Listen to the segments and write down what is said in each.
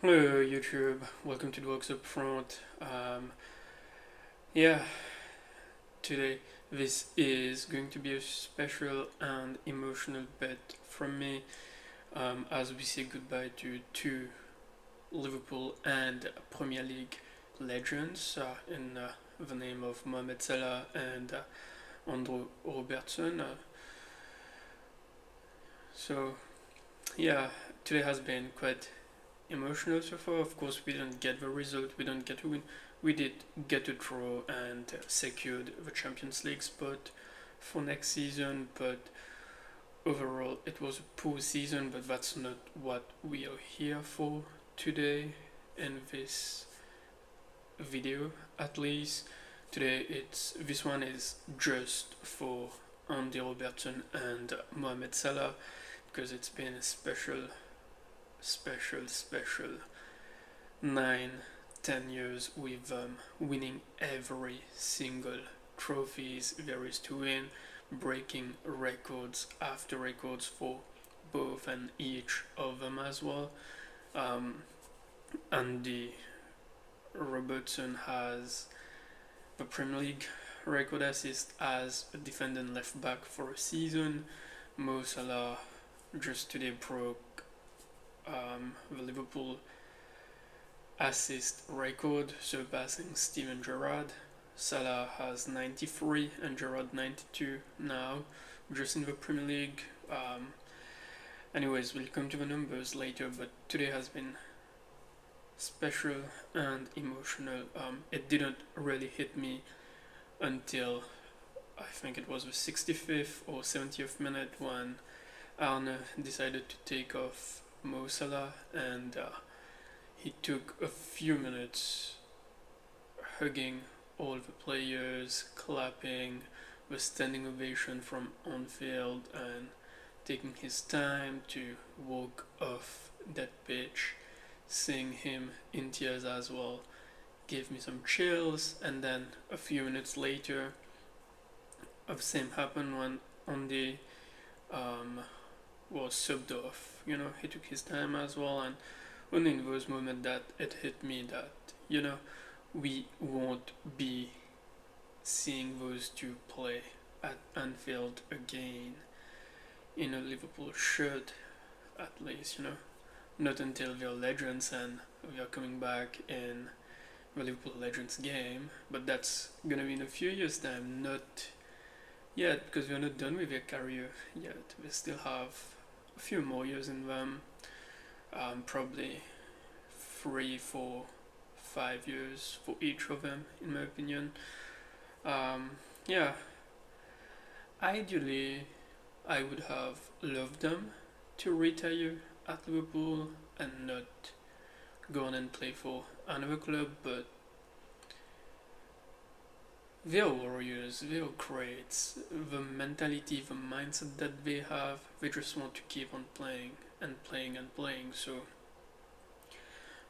Hello YouTube, welcome to the Works Up Front. Yeah, today this is going to be a special and emotional bet from me as we say goodbye to two Liverpool and Premier League legends in the name of Mohamed Salah and Andrew Robertson. So yeah, today has been quite emotional so far. Of course, we didn't get the result, we didn't get to win. We did get a draw and secured the Champions League spot for next season, but overall it was a poor season. But that's not what we are here for today in this video. At least today, it's this one is just for Andy Robertson and Mohamed Salah because it's been a special 9-10 years with winning every single trophies there is to win, breaking records after records for both and each of them as well. Andy Robertson has the Premier League record assist as a defending left back for a season. Mo Salah just today broke the Liverpool assist record, surpassing Steven Gerrard. Salah has 93 and Gerrard 92 now, just in the Premier League. Anyways, we'll come to the numbers later, but today has been special and emotional. It didn't really hit me until I think it was the 65th or 70th minute when Arne decided to take off Mo Salah, and he took a few minutes hugging all the players, clapping, the standing ovation from on field, and taking his time to walk off that pitch. Seeing him in tears as well gave me some chills. And then a few minutes later, the same happened when Andy was subbed off. He took his time as well, and only in those moments that it hit me that we won't be seeing those two play at Anfield again in a Liverpool shirt, at least. Not until they're legends and we are coming back in the Liverpool Legends game, but that's gonna be in a few years' time, not yet, because we're not done with their career yet. We still have a few more years in them, probably 3, 4, 5 years for each of them, in my opinion. Yeah, ideally, I would have loved them to retire at Liverpool and not go on and play for another club, but they're warriors, they're great. The mentality, the mindset that they have, they just want to keep on playing and playing and playing, so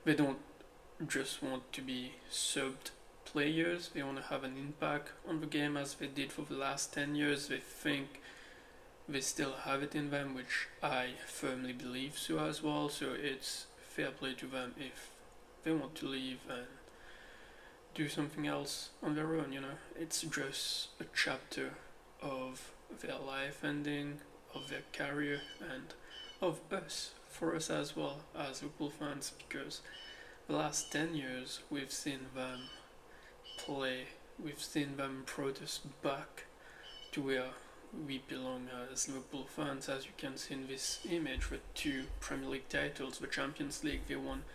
they don't just want to be subbed players, they want to have an impact on the game as they did for the last 10 years. They think they still have it in them, which I firmly believe so as well, so it's fair play to them if they want to leave and do something else on their own. It's just a chapter of their life ending, of their career, and of us, for us as well as Liverpool fans, because the last 10 years we've seen them play, we've seen them brought us back to where we belong as Liverpool fans. As you can see in this image, with 2 Premier League titles, the Champions League, they won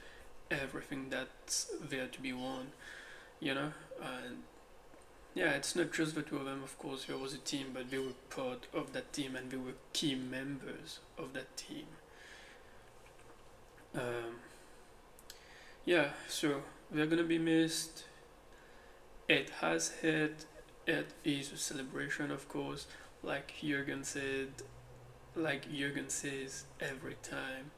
everything that's there to be won, and yeah, it's not just the two of them, of course, there was a team, but they were part of that team and they were key members of that team. Yeah, so they're gonna be missed. It has hit, it is a celebration, of course, like Jurgen says every time,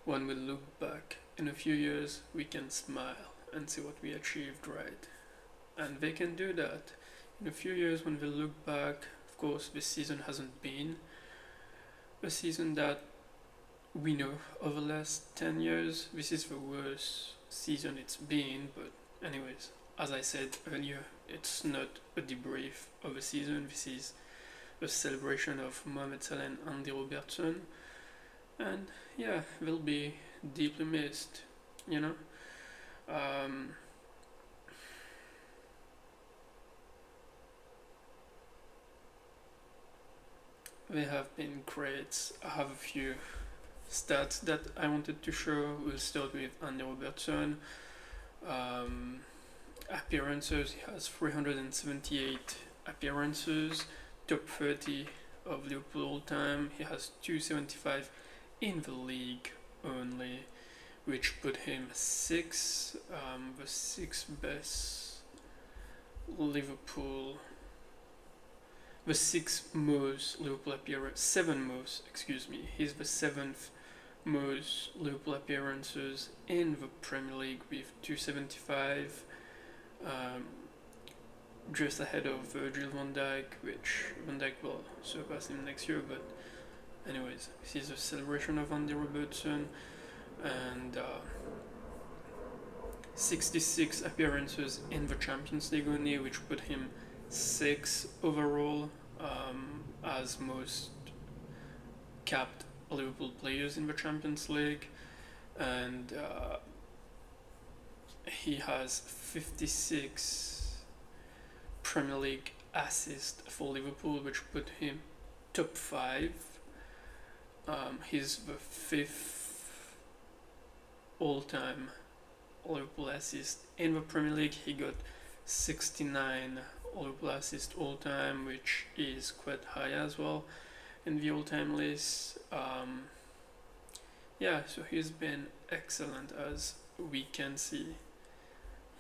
when we look back in a few years, we can smile and see what we achieved, right? And they can do that. In a few years, when we look back, of course, this season hasn't been a season that we know over the last 10 years, this is the worst season it's been. But, anyways, as I said earlier, it's not a debrief of the season. This is a celebration of Mohamed Salah and Andy Robertson. And yeah, they'll be deeply missed, you know. Um, they have been great. I have a few stats that I wanted to show. We'll start with Andy Robertson. Um, Appearances, he has 378 appearances, top 30 of Liverpool all time. He has 275 in the league only, which put him the sixth best Liverpool, the sixth most Liverpool appearance, seven most, excuse me. He's the seventh most Liverpool appearances in the Premier League with 275, just ahead of Virgil van Dijk, which Van Dijk will surpass him next year. But anyways, this is a celebration of Andy Robertson, and 66 appearances in the Champions League only, which put him sixth overall as most capped Liverpool players in the Champions League, and he has 56 Premier League assists for Liverpool, which put him top 5. He's the fifth all-time Liverpool assist in the Premier League. He got 69 Liverpool assists all-time, which is quite high as well in the all-time list. Yeah, so he's been excellent, as we can see.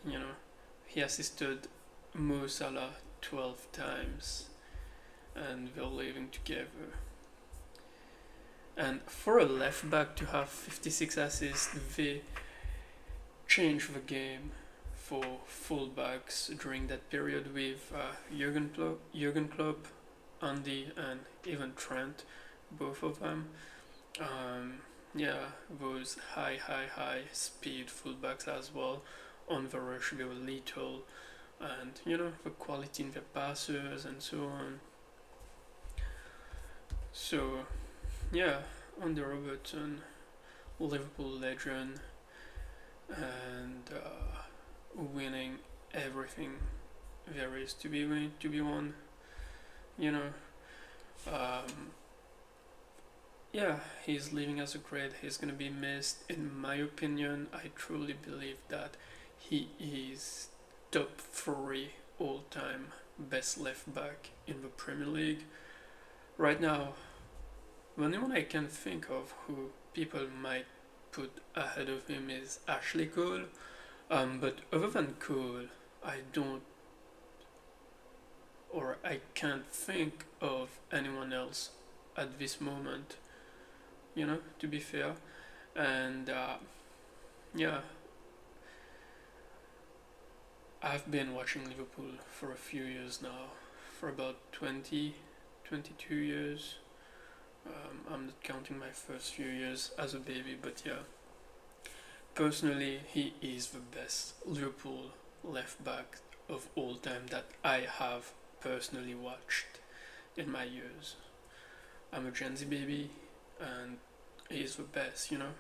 You know, he assisted Mo Salah 12 times, and they're living together. And for a left back to have 56 assists, they changed the game for fullbacks during that period with Jurgen Klopp, Andy, and even Trent, both of them. Yeah, those high speed fullbacks as well. On the rush, they were lethal, and you know, the quality in their passes and so on. So, yeah, Andy Robertson, Liverpool legend, and winning everything there is to be won. You know, yeah, he's leaving as a great. He's gonna be missed. In my opinion, I truly believe that he is top 3 all-time best left back in the Premier League. Right now, the only one I can think of who people might put ahead of him is Ashley Cole. But other than Cole, I can't think of anyone else at this moment, you know, to be fair. And yeah, I've been watching Liverpool for a few years now, for about 22 years. I'm not counting my first few years as a baby, but yeah. Personally, he is the best Liverpool left back of all time that I have personally watched in my years. I'm a Gen Z baby, and he is the best, you know.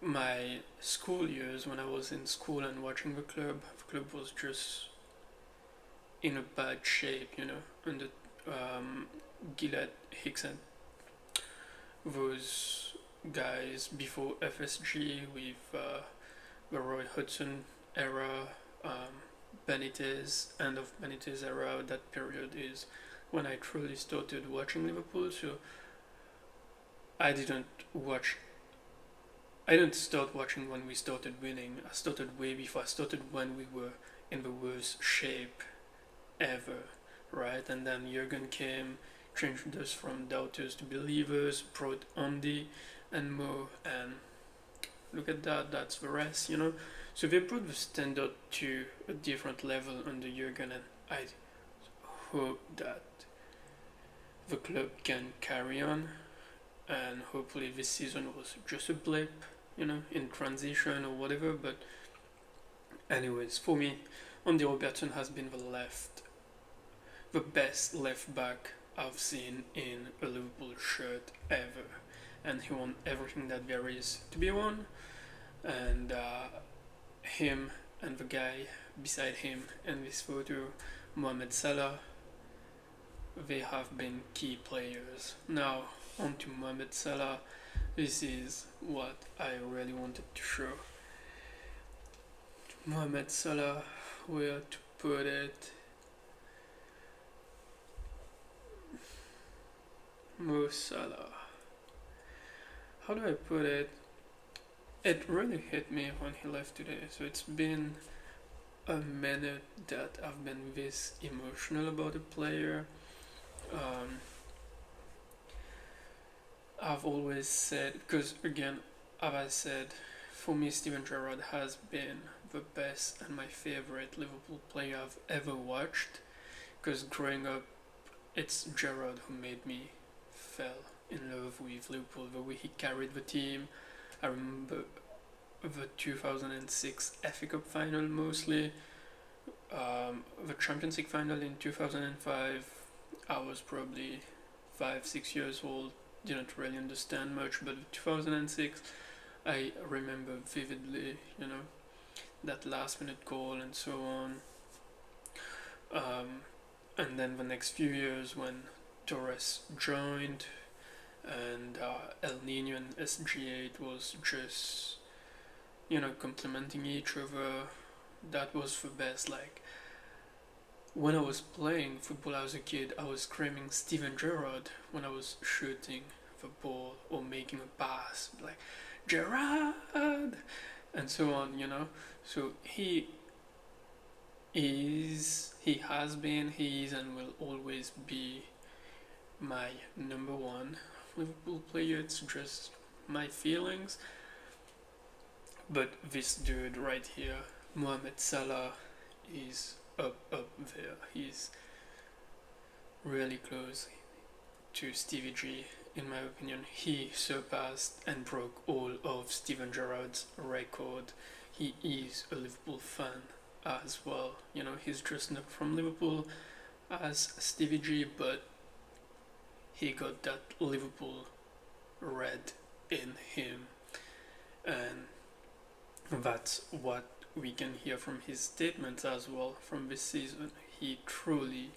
My school years, when I was in school and watching the club was just in a bad shape, you know, under Gillett, Hicks, and those guys before FSG with the Roy Hodgson era, Benitez, end of Benitez era. That period is when I truly started watching Liverpool. So I didn't start watching when we started winning. I started way before. I started when we were in the worst shape ever, right? And then Jurgen came, changed us from doubters to believers, brought Andy and Mo, and look at that, that's the rest, you know? So they brought the standard to a different level under Jurgen, and I hope that the club can carry on, and hopefully this season was just a blip, in transition or whatever. But anyways, for me, Andy Robertson has been the best left back I've seen in a Liverpool shirt ever, and he won everything that there is to be won. And him and the guy beside him in this photo, Mohamed Salah, they have been key players. Now, on to Mohamed Salah. This is what I really wanted to show. Mohamed Salah, where to put it? Mo Salah. How do I put it? It really hit me when he left today. So it's been a minute that I've been this emotional about a player. I've always said, because again, as I said, for me, Steven Gerrard has been the best and my favorite Liverpool player I've ever watched. Because growing up, it's Gerrard who made me fell in love with Liverpool, the way he carried the team. I remember the 2006 FA Cup final mostly, the Champions League final in 2005. I was probably 5-6 years old, didn't really understand much, but 2006 I remember vividly, that last minute goal and so on. And then the next few years when Torres joined and El Nino and SG8 was just, complementing each other, that was the best. Like, when I was playing football as a kid, I was screaming Steven Gerrard when I was shooting the ball or making a pass, like Gerrard, and so on. So he has been, he is, and will always be my number one Liverpool player. It's just my feelings. But this dude right here, Mohamed Salah, is up there. He's really close to Stevie G, in my opinion. He surpassed and broke all of Steven Gerrard's record. He is a Liverpool fan as well. He's just not from Liverpool as Stevie G, but he got that Liverpool red in him, and that's what we can hear from his statements as well from this season. He truly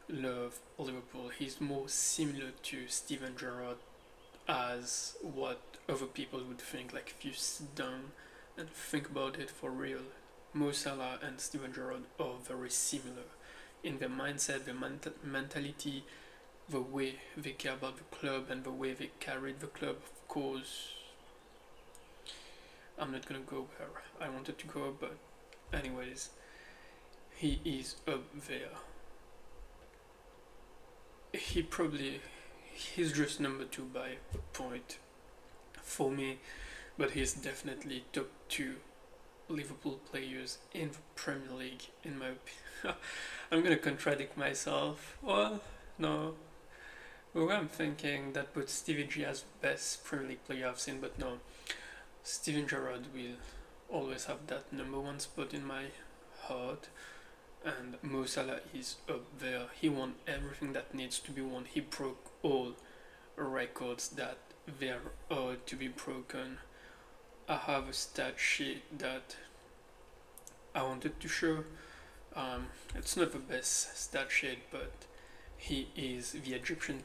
loved Liverpool. He's more similar to Steven Gerrard as what other people would think. Like, if you sit down and think about it for real, Mo Salah and Steven Gerrard are very similar in their mindset, their mentality, the way they care about the club and the way they carried the club. Of course, I'm not gonna go where I wanted to go, but anyways, he is up there. He's just number 2 by a point for me, but he's definitely top 2 Liverpool players in the Premier League, in my opinion. I'm gonna contradict myself. Well, no. Well, I'm thinking that puts Stevie G as the best Premier League player I've seen, but no. Steven Gerrard will always have that number 1 spot in my heart, and Mo Salah is up there. He won everything that needs to be won. He broke all records that there are to be broken. I have a stat sheet that I wanted to show. It's not the best stat sheet, but he is the Egyptian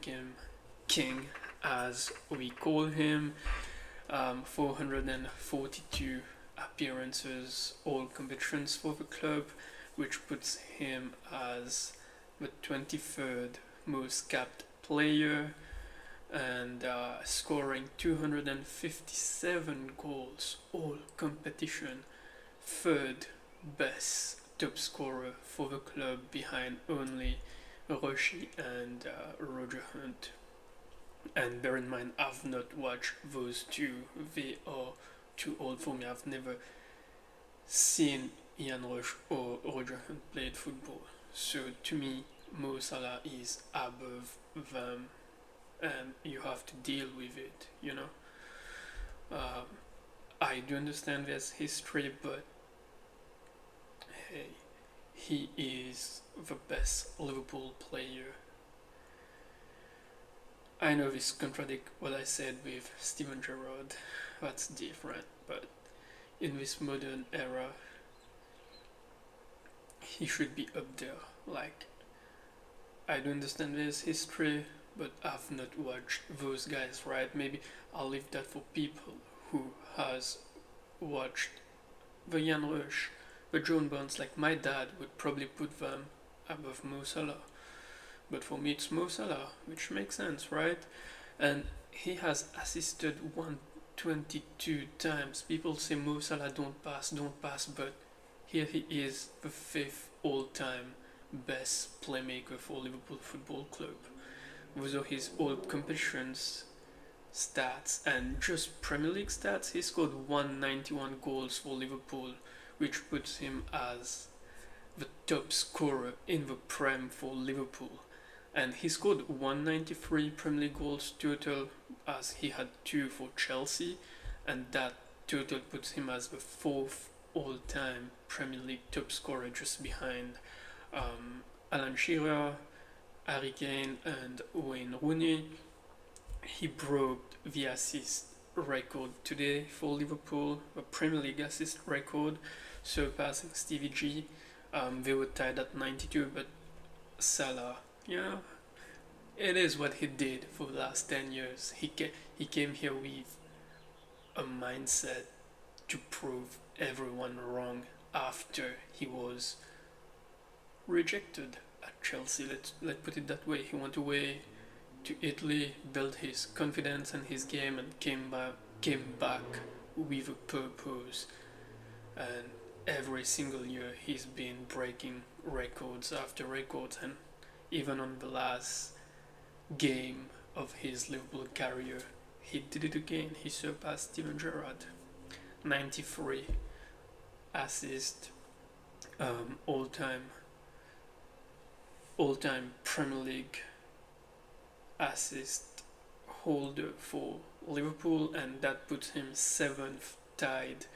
king, as we call him. 442 appearances, all competitions for the club, which puts him as the 23rd most capped player, and scoring 257 goals, all competition, 3rd best top scorer for the club, behind only Roshi and Roger Hunt. And bear in mind, I've not watched those two. They are too old for me. I've never seen Ian Rush or Roger Hunt played football. So to me, Mo Salah is above them, and you have to deal with it. Uh, I do understand there's history, but hey, he is the best Liverpool player. I know this contradicts what I said with Steven Gerrard. That's different, but in this modern era, he should be up there. Like, I do understand there's history, but I've not watched those guys, right? Maybe I'll leave that for people who has watched the Jan Rush, the John Burns. Like my dad would probably put them above Mo Salah, but for me it's Mo Salah, which makes sense, right? And he has assisted 122 times. People say Mo Salah don't pass, but here he is, the fifth all-time best playmaker for Liverpool Football Club. Those are his old competitions stats, and just Premier League stats, he scored 191 goals for Liverpool, which puts him as the top scorer in the Prem for Liverpool. And he scored 193 Premier League goals total, as he had 2 for Chelsea, and that total puts him as the fourth all-time Premier League top scorer, just behind Alan Shearer, Harry Kane, and Wayne Rooney. He broke the assist record today for Liverpool, the Premier League assist record, surpassing Stevie G. They were tied at 92, but Salah, it is what he did for the last 10 years. He came here with a mindset to prove everyone wrong after he was rejected at Chelsea. Let's put it that way. He went away to Italy, built his confidence and his game, and came back with a purpose. And every single year he's been breaking records after records, and even on the last game of his Liverpool career, he did it again. He surpassed Steven Gerrard. 93 assists, all-time Premier League assist holder for Liverpool, and that puts him 7th, tied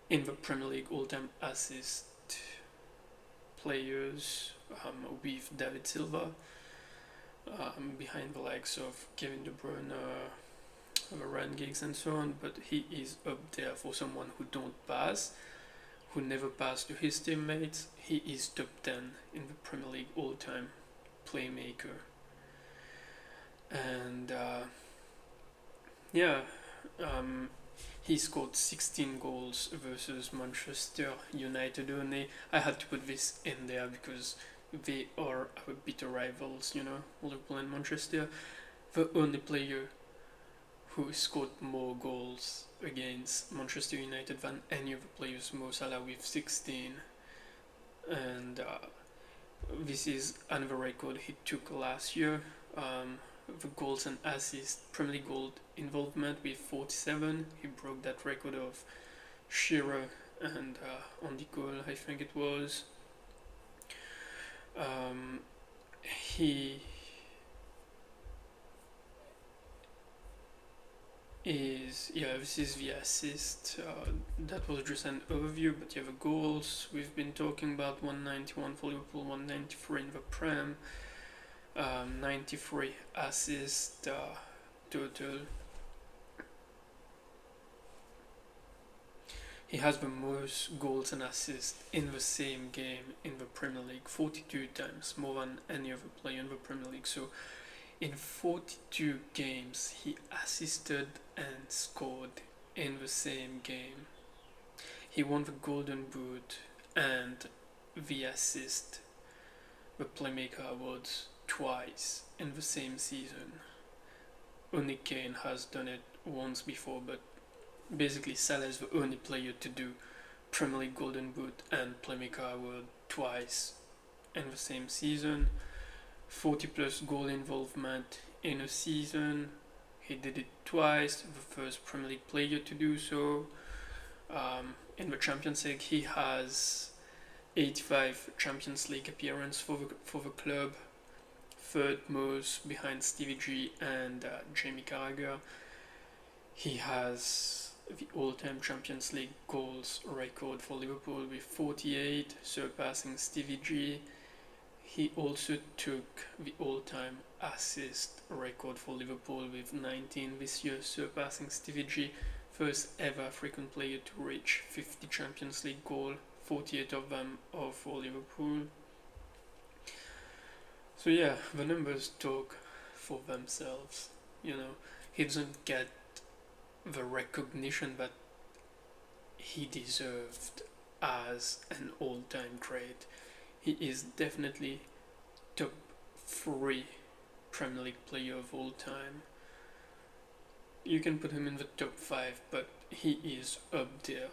in the Premier League all-time assist players, with David Silva, behind the likes of Kevin De Bruyne, Ryan Giggs, and so on. But he is up there for someone who don't pass, who never passed to his teammates. He is top 10 in the Premier League all-time playmaker. And he scored 16 goals versus Manchester United only. I had to put this in there because they are our bitter rivals, Liverpool and Manchester. The only player who scored more goals against Manchester United than any of the players, Mo Salah with 16. And this is another record he took last year. The goals and assists, Premier League goal involvement with 47. He broke that record of Shearer and Andy Cole, I think it was. He is, this is the assist. That was just an overview, but you have the goals. We've been talking about 191 for Liverpool, 193 in the Prem. 93 assists total. He has the most goals and assists in the same game in the Premier League, 42 times, more than any other player in the Premier League. So in 42 games he assisted and scored in the same game. He won the Golden Boot and the assist, the Playmaker Awards, twice in the same season. Only Kane has done it once before, but basically Salah is the only player to do Premier League Golden Boot and Playmaker Award twice in the same season. 40 plus goal involvement in a season. He did it twice, the first Premier League player to do so. In the Champions League he has 85 Champions League appearance for the club, third most behind Stevie G and Jamie Carragher. He has the all-time Champions League goals record for Liverpool with 48, surpassing Stevie G. He also took the all-time assist record for Liverpool with 19 this year, surpassing Stevie G, first ever African player to reach 50 Champions League goals, 48 of them are for Liverpool. So yeah, the numbers talk for themselves. He doesn't get the recognition that he deserved as an all-time great. He is definitely top 3 Premier League player of all time. You can put him in the top 5, but he is up there.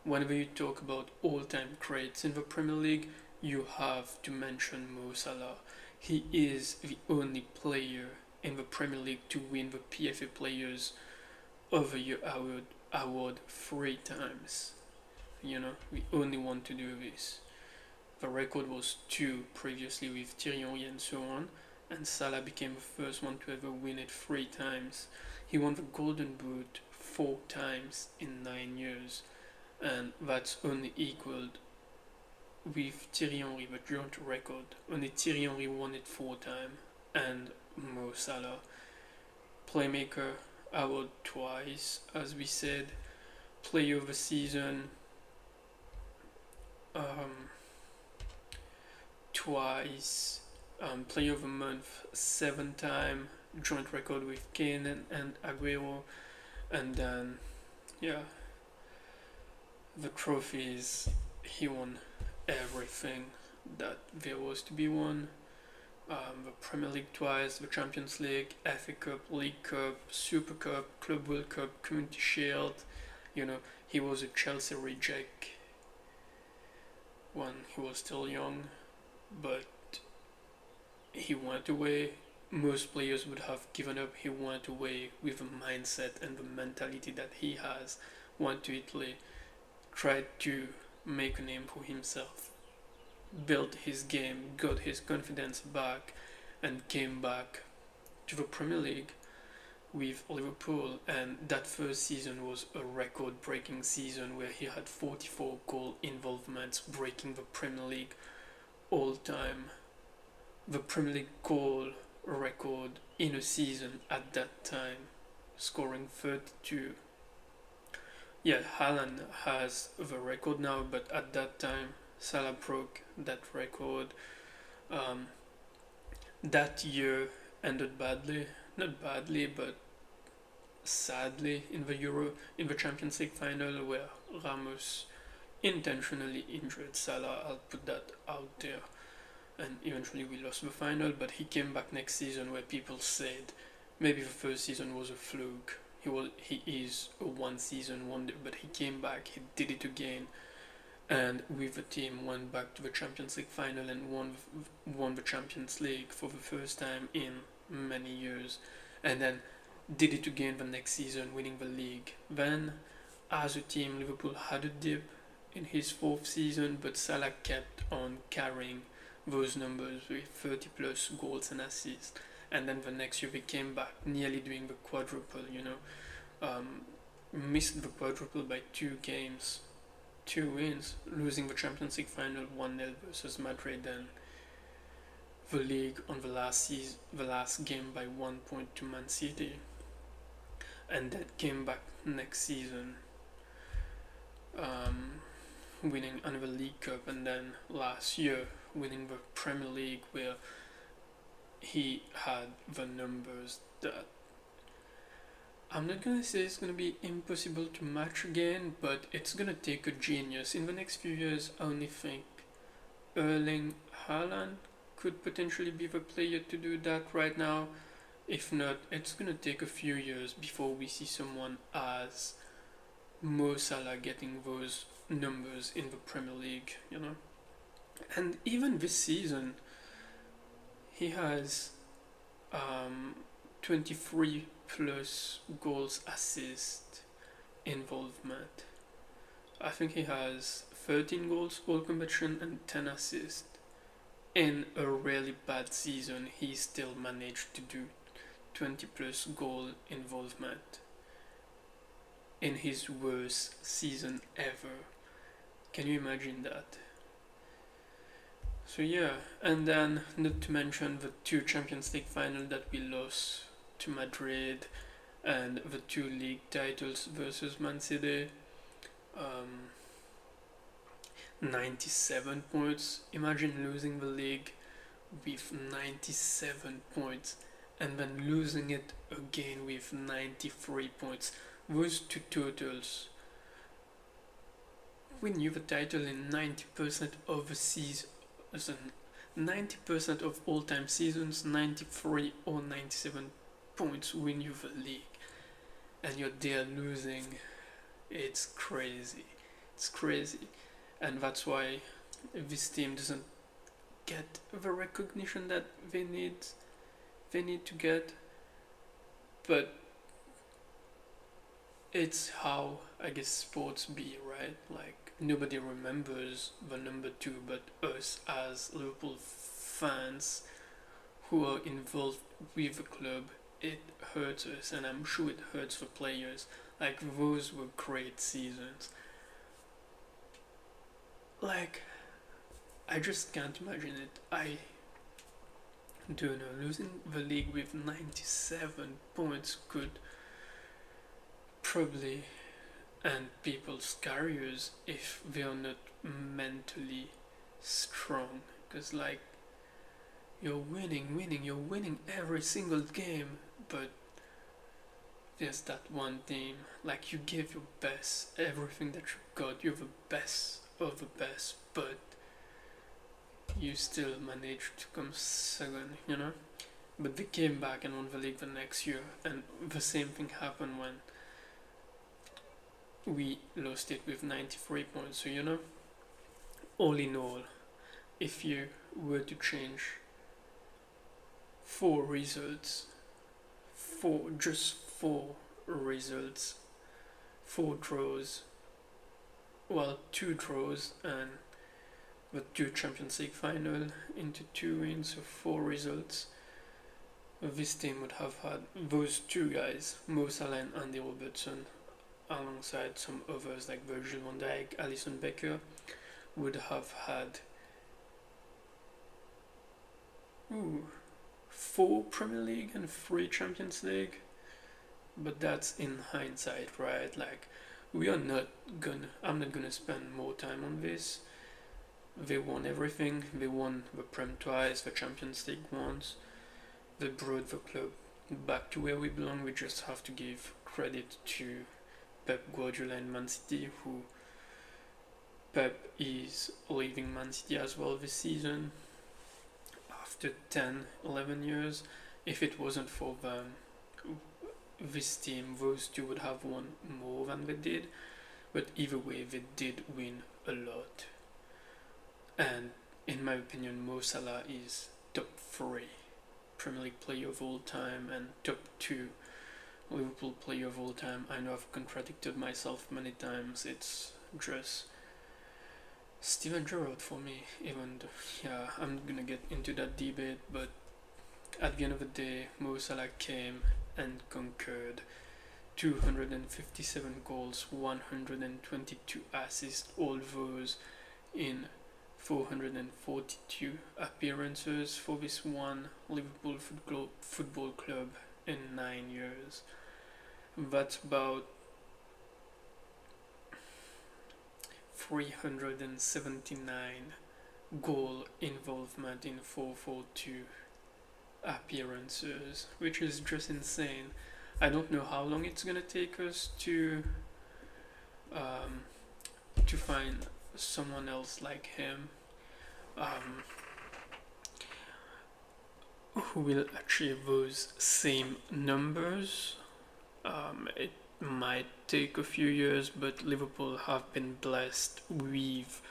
Whenever you talk about all-time greats in the Premier League, you have to mention Mo Salah. He is the only player in the Premier League to win the PFA Players of the Year award 3 times. We only want to do this. The record was 2 previously with Thierry Henry and so on, and Salah became the first one to ever win it 3 times. He won the Golden Boot 4 times in 9 years, and that's only equaled with Thierry Henry, the joint record. Only Thierry Henry won it 4 times, and Mo Salah. Playmaker award twice, as we said. Player of the season twice. Player of the month 7 times. Joint record with Kane and Aguero. And then, yeah, the trophies, he won everything that there was to be won. The Premier League twice, the Champions League, FA Cup, League Cup, Super Cup, Club World Cup, Community Shield. He was a Chelsea reject when he was still young, but he went away. Most players would have given up. He went away with the mindset and the mentality that he has. Went to Italy, tried to make a name for himself, built his game, got his confidence back, and came back to the Premier League with Liverpool. And that first season was a record-breaking season where he had 44 goal involvements, breaking the Premier League all-time. The Premier League goal record in a season at that time, scoring 32. Yeah, Haaland has the record now, but at that time Salah broke that record. That year ended badly, not badly, but sadly in the Champions League final, where Ramos intentionally injured Salah. I'll put that out there. And eventually we lost the final, but he came back next season, where people said maybe the first season was a fluke. He is a 1-season wonder, but he came back, he did it again, and with the team went back to the Champions League final and won the Champions League for the first time in many years, and then did it again the next season, winning the league. Then, as a team, Liverpool had a dip in his 4th season, but Salah kept on carrying those numbers with 30 plus goals and assists. And then the next year they came back, nearly doing the quadruple. Missed the quadruple by 2 games, 2 wins, losing the Champions League final 1-0 versus Madrid, and the league on the last game by 1 point to Man City. And then came back next season, winning another League Cup, and then last year winning the Premier League, where he had the numbers that I'm not gonna say it's gonna be impossible to match again, but it's gonna take a genius. In the next few years, I only think Erling Haaland could potentially be the player to do that right now. If not, it's gonna take a few years before we see someone as Mo Salah getting those numbers in the Premier League, And even this season, he has 23 plus goals, assist, involvement. I think he has 13 goals, all competition, and 10 assists. In a really bad season, he still managed to do 20 plus goal involvement in his worst season ever. Can you imagine that? So yeah, and then not to mention the two Champions League final that we lost to Madrid and the two league titles versus Man City. 97 points. Imagine losing the league with 97 points and then losing it again with 93 points. Those two totals win you the title in 90% of the season. 90% of all-time seasons, 93 or 97 points win you the league, and you're there losing. It's crazy. It's crazy, and that's why this team doesn't get the recognition that they need. They need to get, but it's how I guess sports be, right? Like nobody remembers the number two but us as Liverpool fans who are involved with the club. It hurts us, and I'm sure it hurts the players. Like those were great seasons. Like I just can't imagine it. I don't know, losing the league with 97 points could probably end people's careers if they are not mentally strong. Because like you're winning every single game, but there's that one team, like you give your best, everything that you got, you're the best of the best, but you still managed to come second, you know? But they came back and won the league the next year, and the same thing happened when we lost it with 93 points. So, you know, all in all, if you were to change four results, just four results, four draws, well, two draws and the two Champions League final into two wins, so four results, this team would have had those two guys, Mo Salah and Andy Robertson, alongside some others like Virgil van Dijk, Alisson Becker, would have had 4 Premier League and 3 Champions League. But that's in hindsight, right? Like, I'm not gonna spend more time on this. They won everything. They won the Prem twice, the Champions League once. They brought the club back to where we belong. We just have to give credit to Pep Guardiola and Man City, who Pep is leaving Man City as well this season after 10-11 years. If it wasn't for them, this team, those two would have won more than they did, but either way they did win a lot. And in my opinion, Mo Salah is top 3 Premier League player of all time and top 2 Liverpool player of all time. I know I've contradicted myself many times. It's just Steven Gerrard for me, even though, yeah, I'm not gonna get into that debate, but at the end of the day, Mo Salah came and conquered. 257 goals, 122 assists, all those in 442 appearances for this one Liverpool football club in 9 years. That's about 379 goal involvement in 442 appearances, which is just insane. I don't know how long it's gonna take us to find someone else like him, who will achieve those same numbers. It might take a few years, but Liverpool have been blessed with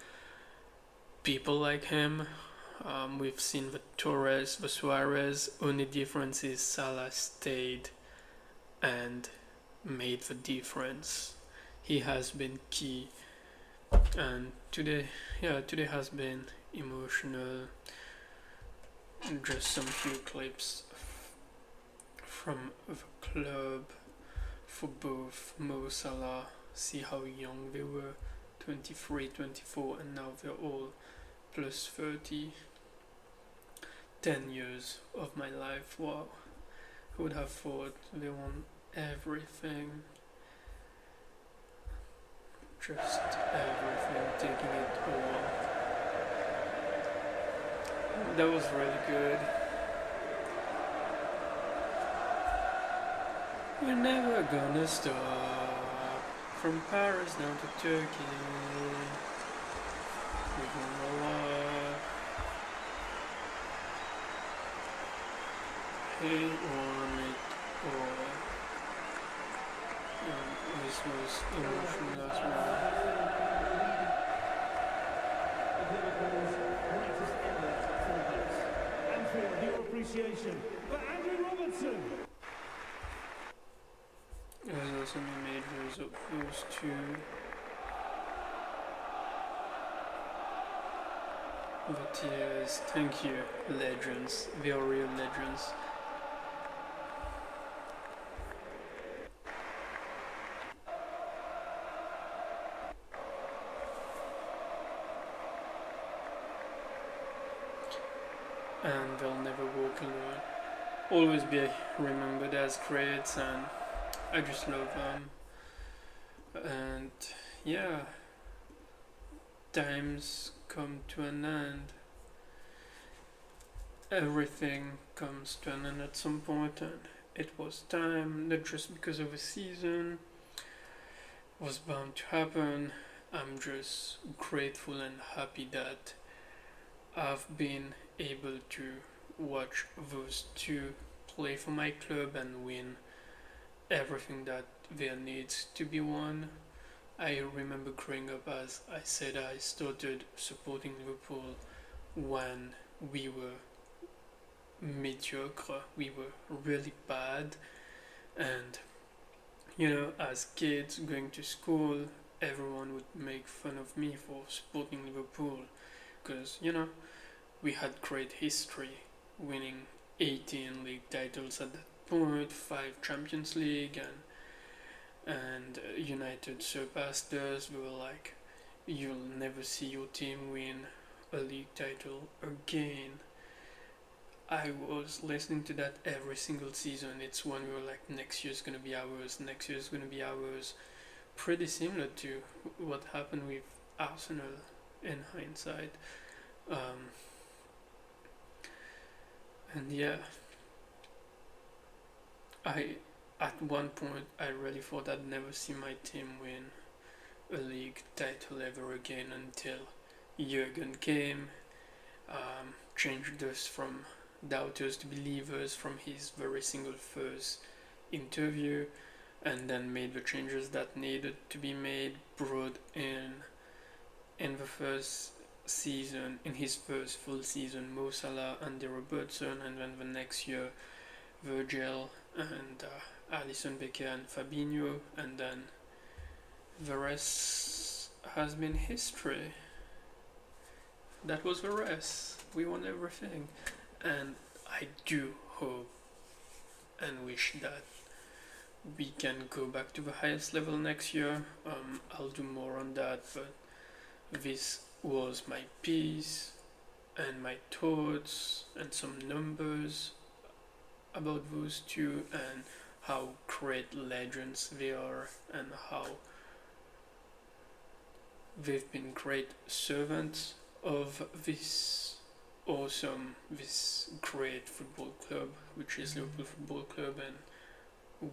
people like him. We've seen the Torres, the Suarez. Only difference is Salah stayed and made the difference. He has been key And today has been emotional. Just some few clips from the club for both Mo Salah. See how young they were, 23, 24, and now they're all plus 30. 10 years of my life. Wow, who would have thought they won everything? Just everything, taking it all. That was really good. We're never gonna stop. From Paris down to Turkey. We're gonna love. Hey, want it all. This was emotional as well. And for your appreciation for Andrew Robertson. There's also majors of those two. But yes, thank you, legends. They are real legends. And they'll never walk alone. Always be remembered as greats, and I just love them. And yeah, times come to an end. Everything comes to an end at some point, and it was time, not just because of a season, was bound to happen. I'm just grateful and happy that I've been able to watch those two play for my club and win everything that there needs to be won. I remember growing up, as I said, I started supporting Liverpool when we were mediocre, we were really bad, and as kids going to school, everyone would make fun of me for supporting Liverpool because we had great history, winning 18 league titles at that point, 5 Champions League, and United surpassed us. We were like, you'll never see your team win a league title again. I was listening to that every single season. It's when we were like, next year's gonna be ours, next year's gonna be ours. Pretty similar to what happened with Arsenal in hindsight. And yeah, at one point I really thought I'd never see my team win a league title ever again until Jurgen came, changed us from doubters to believers from his very single first interview, and then made the changes that needed to be made, brought in the first season, in his first full season, Mo Salah and Robertson, and then the next year Virgil and Alisson Becker and Fabinho, and then the rest has been history. That was the rest. We won everything, and I do hope and wish that we can go back to the highest level next year. I'll do more on that, but this was my piece and my thoughts and some numbers about those two and how great legends they are and how they've been great servants of this great football club, which is Liverpool Football Club, and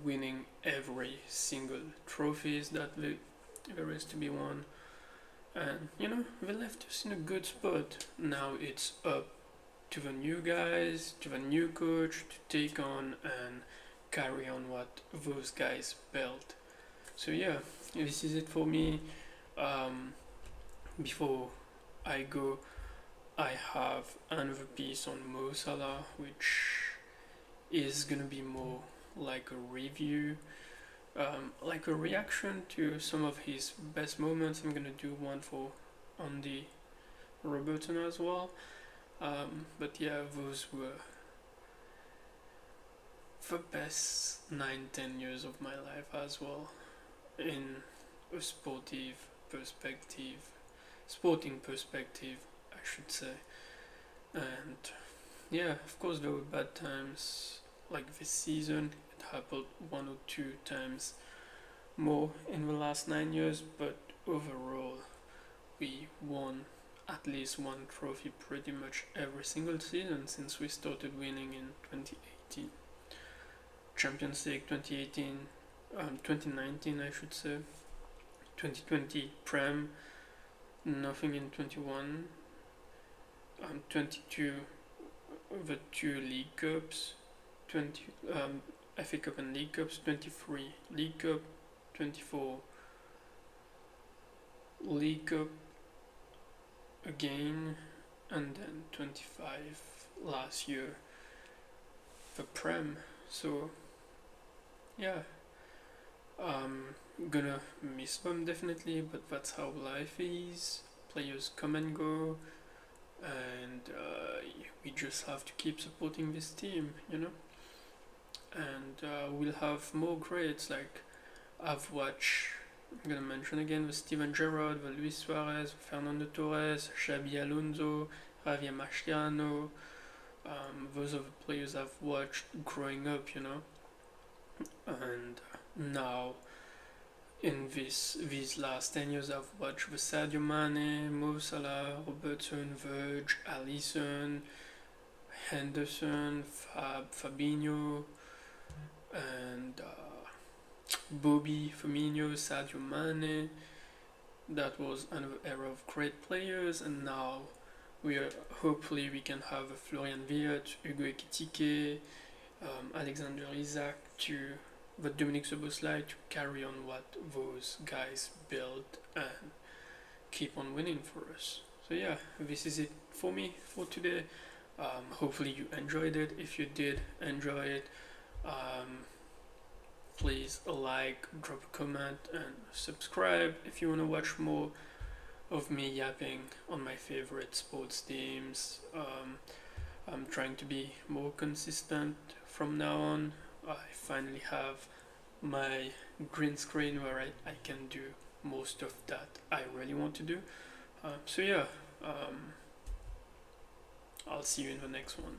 winning every single trophies that there is to be won. And they left us in a good spot. Now it's up to the new guys, to the new coach to take on and carry on what those guys built. So yeah, this is it for me. Before I go, I have another piece on Mo Salah, which is gonna be more like a review. like a reaction to some of his best moments. I'm gonna do one for Andy Robertson as well. But yeah, those were the best 9-10 years of my life as well, in a sporting perspective, I should say. And yeah, of course, there were bad times like this season. It happened one or two times more in the last 9 years, but overall, we won at least one trophy pretty much every single season since we started winning in 2018. Champions League 2018, 2019, I should say. 2020 Prem, nothing in 21. 22, the two League Cups, 20 FA Cup and League Cups, 23 League Cup, 24 League Cup again, and then 25 last year the Prem. So yeah, gonna miss them definitely, but that's how life is. Players come and go, and we just have to keep supporting this team, you know. And we'll have more greats. Like I've watched, I'm gonna mention again the Steven Gerrard, the Luis Suarez, Fernando Torres, Xabi Alonso, Javier Mascherano. Those are the players I've watched growing up, you know. And now in these last 10 years, I've watched the Sadio Mane, Mo Salah, Robertson, Verge, Alisson, Henderson, Fabinho, and Bobby, Firmino, Sadio Mane. That was another era of great players, and now hopefully we can have Florian Wirtz, Hugo Ekitike, Alexander Isak, to the Dominic Szoboszlai to carry on what those guys built and keep on winning for us. So yeah, this is it for me for today. Hopefully you enjoyed it. If you did enjoy it, please like, drop a comment, and subscribe if you want to watch more of me yapping on my favorite sports teams. I'm trying to be more consistent from now on. I finally have my green screen where I can do most of that I really want to do. So yeah, I'll see you in the next one.